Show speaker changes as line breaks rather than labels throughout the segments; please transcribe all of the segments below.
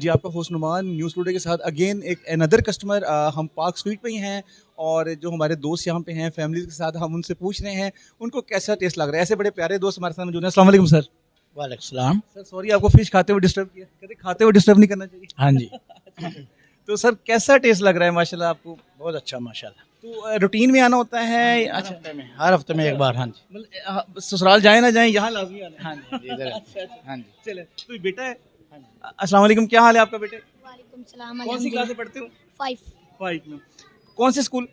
जी आपका होशनुमा news today के साथ अगेन एक अनदर कस्टमर हम पार्क स्ट्रीट पे ही हैं और जो हमारे दोस्त यहाँ पे हैं फैमिली के साथ हम उनसे पूछ रहे हैं उनको कैसा टेस्ट लग रहा है। ऐसे बड़े प्यारे दोस्त हमारे साथ मौजूद हैं। अस्सलाम वालेकुम सर।
वालेकुम सलाम।
सर सॉरी आपको फिश खाते हुए डिस्टर्ब किया। कहते खाते हुए डिस्टर्ब नहीं करना चाहिए।
हाँ जी।
तो सर कैसा टेस्ट लग रहा है माशाल्लाह आपको?
बहुत अच्छा माशाल्लाह।
तो रूटीन में आना होता है? अच्छा
हर हफ्ते में एक बार। हाँ जी।
मतलब ससुराल जाए ना जाए यहाँ लाजमी आना है।
हाँ जी इधर।
अच्छा, अच्छा।
हाँ जी।
चले तो ये बेटा है। अस्सलाम वालेकुम, क्या हाल है आपका बेटे?
वालेकुम सलाम।
कौन सी क्लास में पढ़ते हो?
5
5 में। कौन से school?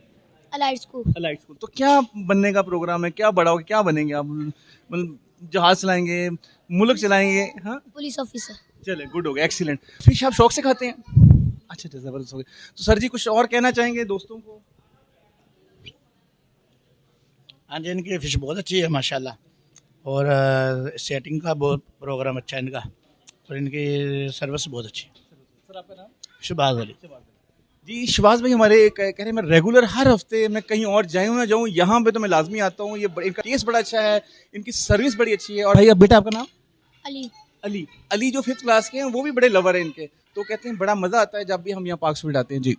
Allied school.
Allied school. तो क्या बनने का प्रोग्राम है? क्या बड़ा होगा? क्या बनेंगे आप? मतलब जहाज चलाएंगे, मुल्क चलाएंगे? हाँ
पुलिस ऑफिसर।
चले गुड हो गया, एक्सीलेंट। फिश आप शौक से खाते हैं? अच्छा अच्छा जबरदस्त हो गया। तो सर जी कुछ और कहना चाहेंगे दोस्तों को?
हाँ जी इनकी फिश बहुत अच्छी है माशाल्लाह और सेटिंग का बहुत प्रोग्राम अच्छा है इनका और इनकी सर्विस बहुत अच्छी है।
सर आपका नाम?
शहबाज अली।
जी शहबाज भाई हमारे कह रहे हैं मैं रेगुलर हर हफ्ते मैं कहीं और जाऊँ ना जाऊँ यहाँ पे तो मैं लाजमी आता हूँ। ये इनका टेस्ट बड़ा अच्छा है, इनकी सर्विस बड़ी अच्छी है। और भाई अब बेटा आपका नाम?
अली।
अली। अली जो 5th क्लास के हैं वो भी बड़े लवर हैं इनके, तो कहते हैं बड़ा मज़ा आता है जब भी हम यहाँ पार्क स्ट्रीट आते हैं। जी